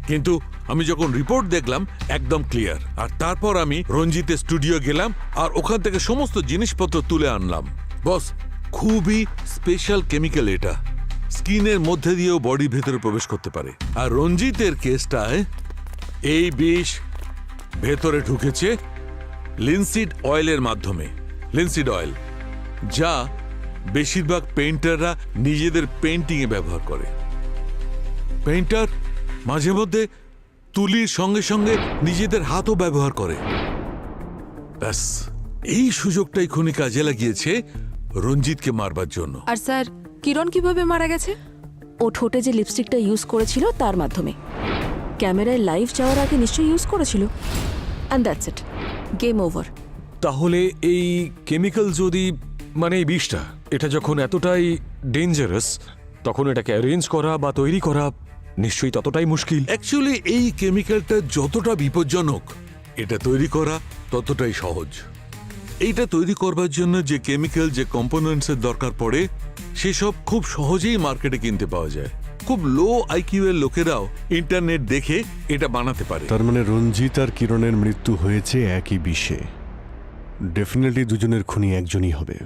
কিন্তু আমি যখন রিপোর্ট দেখলাম একদম ক্লিয়ার। আর তারপর আমি রঞ্জিতের স্টুডিও গেলাম আর ওখান থেকে সমস্ত জিনিসপত্র তুলে আনলাম। বস, খুবই স্পেশাল কেমিক্যাল এটা, স্কিনের মধ্যে দিয়েও বডির ভেতরে প্রবেশ করতে পারে। আর রঞ্জিতের কেসটায় এই বিষ ভেতরে ঢুকেছে লিনসিড অয়েলের মাধ্যমে। লিনসিড অয়েল, যা বেশিরভাগ পেইন্টাররা নিজেদের পেইন্টিংয়ে ব্যবহার করে। পেইন্টার মাঝে মধ্যে তুলির সঙ্গে সঙ্গে নিজেদের হাতও ব্যবহার করে। ব্যাস, এই সুযোগটাই খুনি কাজে লাগিয়েছে রঞ্জিতকে মারবার জন্য। আর স্যার কিরণ কিভাবে মারা গেছে? ও ঠোঁটে যে লিপস্টিকটা ইউজ করেছিল তার মাধ্যমে। ক্যামেরায় লাইভ যাওয়ার আগে নিশ্চয়ই ইউজ করেছিল। And that's it, game over. তাহলে এই কেমিক্যাল যদি, মানে এই বিষটা, এটা যখন এতটাই ডেঞ্জারাস, তখন এটাকে অ্যারেঞ্জ করা বা তৈরি করা নিশ্চয়ই ততটাই মুশকিল। অ্যাকচুয়ালি এই কেমিক্যালটা যতটা বিপজ্জনক, এটা তৈরি করা ততটাই সহজ। এইটা তৈরি করবার জন্য যে কেমিক্যাল, যে কম্পোনেন্টসের দরকার পড়ে, সেসব খুব সহজেই মার্কেটে কিনতে পাওয়া যায়। খুব লো আইকিউ এর লোকেরাও ইন্টারনেট দেখে এটা বানাতে পারে। তার মানে রঞ্জিত আর কিরণের মৃত্যু হয়েছে একই বিষে। ডেফিনেটলি দুজনের খুনি একজনই হবে।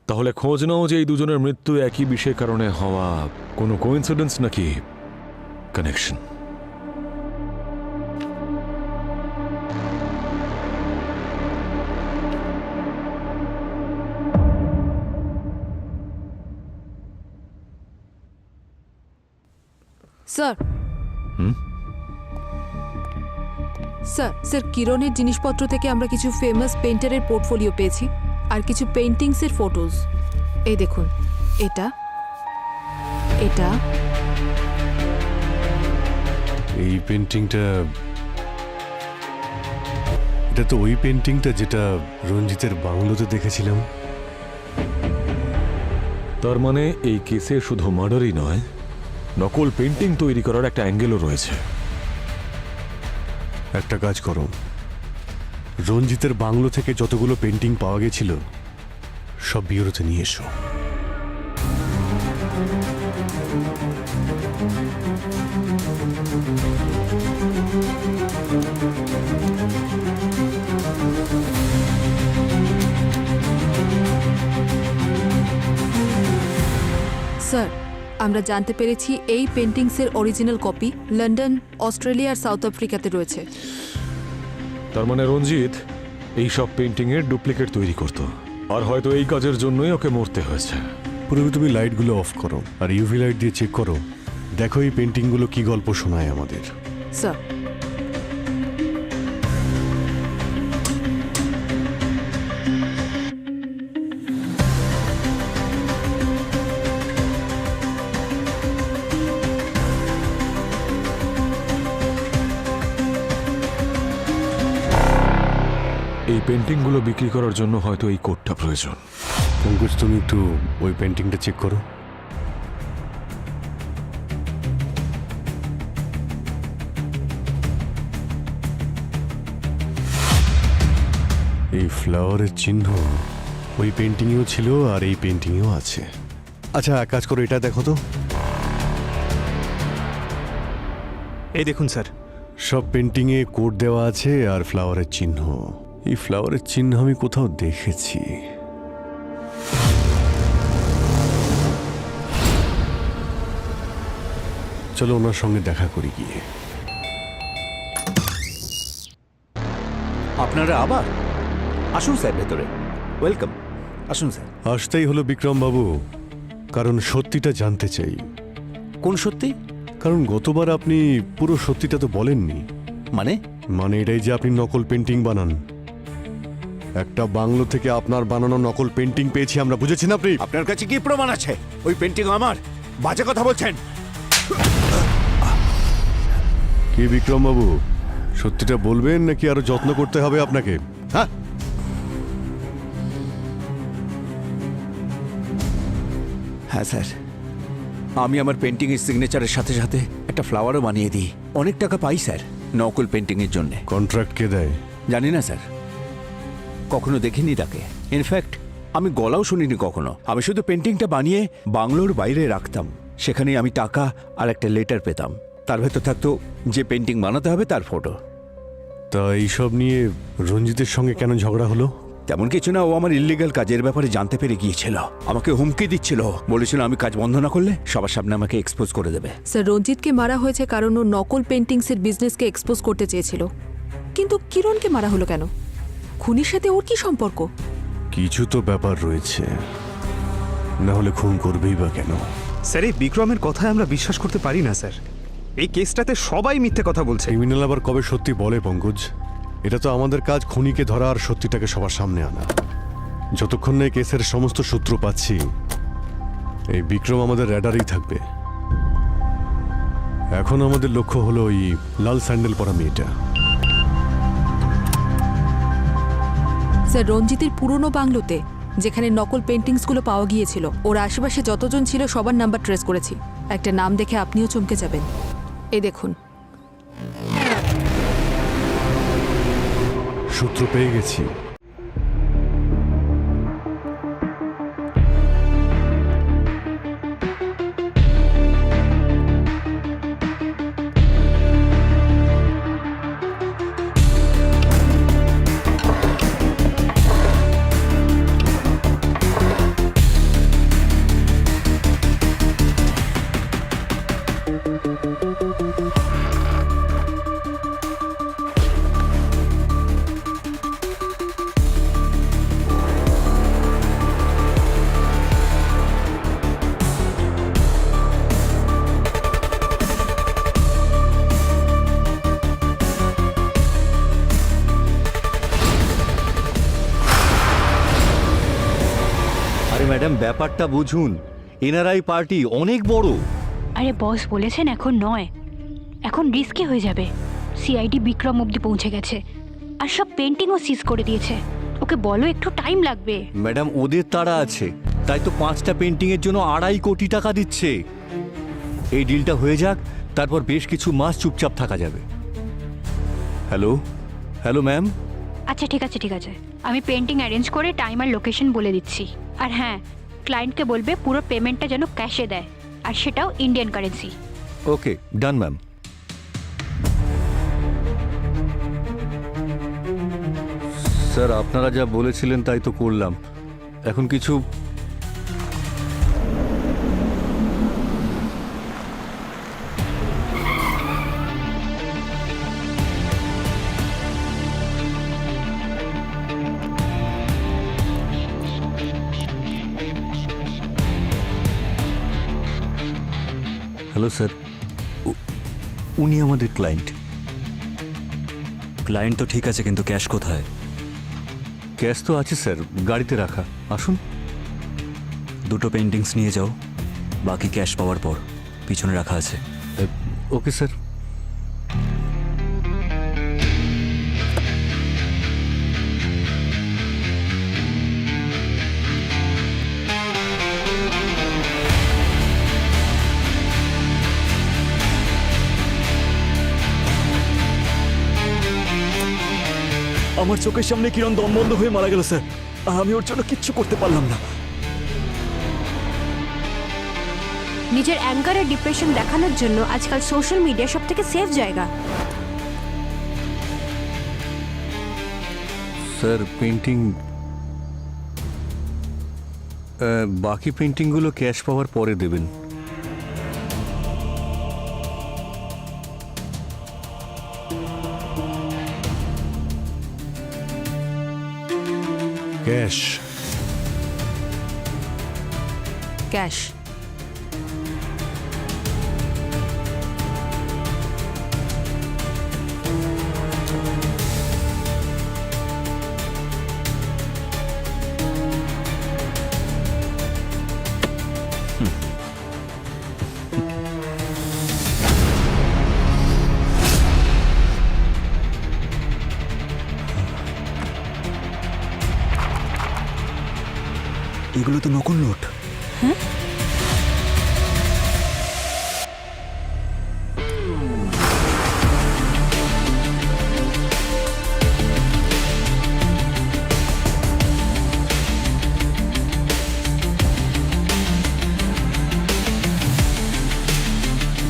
তাহলে খোঁজ নাও যে এই দুজনের মৃত্যু একই বিষয়ের কারণে হওয়া কোনো কোইন্সিডেন্স নাকি কানেকশন। স্যার স্যার কিরণের জিনিসপত্র থেকে আমরা কিছু ফেমাস পেইন্টারের পোর্টফোলিও পেয়েছি আর কিছু পেইন্টিংসের ফটোজ। এই দেখুন, এটা এটা এই পেন্টিংটা, এটা তো ওই পেন্টিংটা যেটা রঞ্জিতের বাংলোতে দেখেছিলাম। তার মানে এই কেসে শুধু মার্ডারই নয়, নকল পেন্টিং তৈরি করার একটা অ্যাঙ্গেলও রয়েছে। একটা কাজ করো, রঞ্জিতের বাংলো থেকে যতগুলো পেন্টিং পাওয়া গেছিল সব বিউরোতে নিয়ে এসো। স্যার আমরা জানতে পেরেছি এই পেন্টিংসের অরিজিনাল কপি লন্ডন, অস্ট্রেলিয়া আর সাউথ আফ্রিকাতে রয়েছে। তার মানে রঞ্জিত এই সব পেন্টিং এর ডুপ্লিকেট তৈরি করত, আর হয়তো এই কাজের জন্যই ওকে মরতে হয়েছে। পুরো তুমি লাইটগুলো অফ করো আর ইউভি লাইট দিয়ে চেক করো দেখো এই পেন্টিংগুলো কি গল্প শোনায় আমাদের। স্যার, এই পেন্টিংগুলো বিক্রি করার জন্য হয়তো এই কোডটা প্রয়োজন। পঙ্কজ, তুমি একটু ওই পেন্টিংটা চেক করো। এই ফ্লাওয়ারের চিহ্ন ওই পেন্টিংয়েও ছিল আর এই পেন্টিংয়েও আছে। আচ্ছা, এক কাজ করো, এটা দেখো তো। এই দেখুন স্যার, সব পেন্টিংয়ে কোড দেওয়া আছে আর ফ্লাওয়ারের চিহ্ন। এই ফ্লাওয়ারের চিহ্ন আমি কোথাও দেখেছি। চলো ওনার সঙ্গে দেখা করি গিয়ে। আপনারা আবার আসুন স্যার, ভেতরে ওয়েলকাম, আসুন স্যার। আসতেই হলো বিক্রম বাবু, কারণ সত্যিটা জানতে চাই। কোন সত্যি? কারণ গতবার আপনি পুরো সত্যিটা তো বলেননি। মানে এটাই যে আপনি নকল পেন্টিং বানান। একটা বাংলো থেকে আপনার বানানো নকল পেন্টিং পেয়েছি আমরা, বুঝেছেন আপনি? আপনার কাছে কি প্রমাণ আছে? ওই পেন্টিং আমার। বাজে কথা বলছেন। কি বিক্রম বাবু, সত্যিটা বলবেন নাকি আরো যত্ন করতে হবে আপনাকে? হ্যাঁ, হ্যাঁ স্যার, আমি আমার পেন্টিংয়ের সিগনেচারের সাথে সাথে একটা ফ্লাওয়ারও বানিয়ে দিই। অনেক টাকা পাই স্যার নকল পেন্টিংয়ের জন্য। কন্ট্রাক্ট কে দেয়? জানি না স্যার, কখনো দেখিনি তাকে। ইনফ্যাক্ট আমি গলাও শুনিনি কখনো। আমি শুধু পেন্টিংটা বানিয়ে বাংলোর বাইরে রাখতাম। সেখানেই আমি টাকা আর একটা লেটার পেতাম। তার ভেতর থাকতো যে পেন্টিং বানাতে হবে তার ফটো। তা এইসব নিয়ে রঞ্জিতের সঙ্গে কেন ঝগড়া হলো? তেমন কিছু না, ও আমার ইল্লিগাল কাজের ব্যাপারে জানতে পেরে গিয়েছিল। আমাকে হুমকি দিচ্ছিল, বলেছিল আমি কাজ বন্ধ না করলে সবার সামনে আমাকে এক্সপোজ করে দেবে। স্যার, রঞ্জিতকে মারা হয়েছে কারণ ও নকল পেন্টিংসের বিজনেসকে এক্সপোজ করতে চেয়েছিল। কিন্তু কিরণকে মারা হলো কেন? খুনির সাথে ওর কি সম্পর্ক? কিছু তো ব্যাপার রয়েছে, না হলে খুন করবেই বা কেন? স্যার, এই বিক্রমের কথায় আমরা বিশ্বাস করতে পারি না স্যার। এই কেসটাতে সবাই মিথ্যে কথা বলছে। ক্রিমিনাল আবার কবে সত্যি বলে পঙ্কজ? এটা তো আমাদের কাজ, খুনিকে ধরা আর সত্যিটাকে সবার সামনে আনা। যতক্ষণ না এই কেসের সমস্ত সূত্র পাচ্ছি, এই বিক্রম আমাদের র্যাডারেই থাকবে। এখন আমাদের লক্ষ্য হলো ওই লাল স্যান্ডেল পরা মেয়েটা। স্যার, রঞ্জিতের পুরনো বাংলোতে যেখানে নকল পেন্টিংসগুলো পাওয়া গিয়েছিল, ওর আশেপাশে যতজন ছিল সবার নাম্বার ট্রেস করেছি। একটা নাম দেখে আপনিও চমকে যাবেন। এই দেখুন, সূত্র পেয়ে গেছি। আরে ম্যাডাম, ব্যাপারটা বুঝুন। এনআরআই পার্টি অনেক বড়। আরে বস বলেছেন এখন নয়, এখন রিস্কি হয়ে যাবে। সিআইডি বিক্রম অব্দি পৌঁছে গেছে আর সব পেন্টিংও সিজ করে দিয়েছে। ওকে বলো একটু টাইম লাগবে। ম্যাডাম, ওদের তাড়া আছে, তাই তো 5টা পেন্টিংয়ের জন্য 2.5 কোটি টাকা দিচ্ছে। এই ডিলটা হয়ে যাক, তারপর বেশ কিছু মাস চুপচাপ থাকা যাবে। Hello hello ma'am. আচ্ছা ঠিক আছে ঠিক আছে, আমি পেন্টিং অ্যারেঞ্জ করে টাইম আর লোকেশন বলে দিচ্ছি। আর হ্যাঁ, ক্লায়েন্টকে বলবে পুরো পেমেন্টটা যেন ক্যাশে দেয়, আর সেটাও ইন্ডিয়ান কারেন্সি। ওকে, ডান ম্যাম। স্যার, আপনারা যা বলেছিলেন তাই তো করলাম। এখন কিছু হ্যালো স্যার, উনি আমাদের ক্লায়েন্ট। ক্লায়েন্ট তো ঠিক আছে, কিন্তু ক্যাশ কোথায়? ক্যাশ তো আছে স্যার, গাড়িতে রাখা। আসুন। দুটো পেন্টিংস নিয়ে যাও, বাকি ক্যাশ পাওয়ার পর পিছনে রাখা আছে। Okay sir. আমার চোখের সামনে কিরণ দম বন্ধ হয়ে মারা গেল স্যার, আর আমি ওর জন্য কিচ্ছু করতে পারলাম না। নিজের অ্যাঙ্গার আর ডিপ্রেশন দেখানোর জন্য আজকাল সোশ্যাল মিডিয়া সব থেকে সেফ জায়গা। স্যার পেন্টিং, বাকি পেন্টিংগুলো ক্যাশ পাওয়ার পরে দেবেন। ক্যাশ। ক্যাশ। এগুলো তো নকল নোট।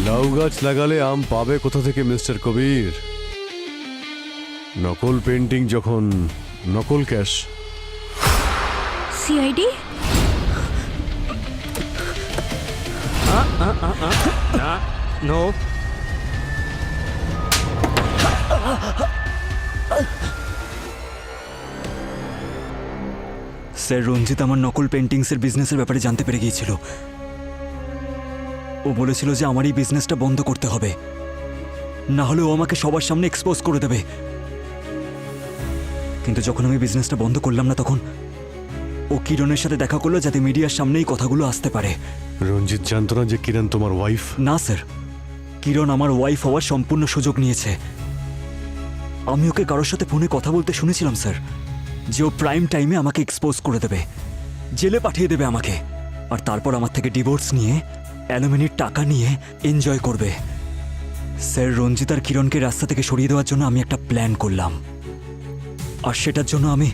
লাউ গাছ লাগালে আম পাবে কোথা থেকে মিস্টার কবির? নকল পেন্টিং যখন নকল ক্যাশ। সিআইডি? না, নো। স্যার, রঞ্জিত আমার নকল পেন্টিংসের বিজনেসের ব্যাপারে জানতে পেরে গিয়েছিল। ও বলেছিল যে আমার এই বিজনেসটা বন্ধ করতে হবে, না হলে ও আমাকে সবার সামনে এক্সপোজ করে দেবে। কিন্তু যখন আমি বিজনেসটা বন্ধ করলাম না, তখন ও কিরণের সাথে দেখা করলো যাতে মিডিয়ার সামনেই কথাগুলো আসতে পারে। রঞ্জিত জানতো না যে কিরণ তোমার ওয়াইফ? না স্যার, কিরণ আমার ওয়াইফ হওয়ার সম্পূর্ণ সুযোগ নিয়েছে। আমি ওকে কারোর সাথে ফোনে কথা বলতে শুনেছিলাম স্যার, যে ও প্রাইম টাইমে আমাকে এক্সপোজ করে দেবে, জেলে পাঠিয়ে দেবে আমাকে, আর তারপর আমার থেকে ডিভোর্স নিয়ে অ্যালুমিনির টাকা নিয়ে এনজয় করবে। স্যার, রঞ্জিত আর কিরণকে রাস্তা থেকে সরিয়ে দেওয়ার জন্য আমি একটা প্ল্যান করলাম, আর সেটার জন্য আমি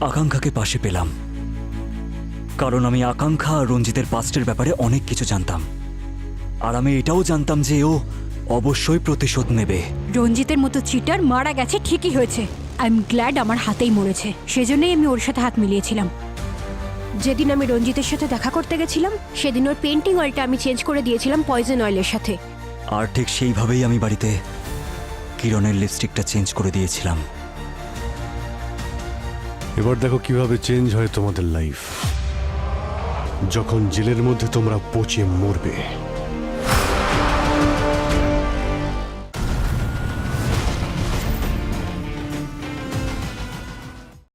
আকাঙ্ক্ষাকে পাশে পেলাম। কারণ আমি আকাঙ্ক্ষা আর রঞ্জিতের পাস্টের ব্যাপারে অনেক কিছু জানতাম, আর আমি এটাও জানতাম যে ও অবশ্যই প্রতিশোধ নেবে। রঞ্জিতের মতো চিটার মারা গেছে ঠিকই হয়েছে। আই এম গ্ল্যাড আমার হাতেই মরেছে, সেজন্যই আমি ওর সাথে হাত মিলিয়েছিলাম। যেদিন আমি রঞ্জিতের সাথে দেখা করতে গেছিলাম, সেদিন ওর পেন্টিং অয়েলটা আমি চেঞ্জ করে দিয়েছিলাম পয়জন অয়েলের সাথে। আর ঠিক সেইভাবেই আমি বাড়িতে কিরণের লিপস্টিকটা চেঞ্জ করে দিয়েছিলাম। এবার দেখো কিভাবে চেঞ্জ হয় তোমাদের লাইফ, যখন জেলের মধ্যে তোমরা পচে মরবে।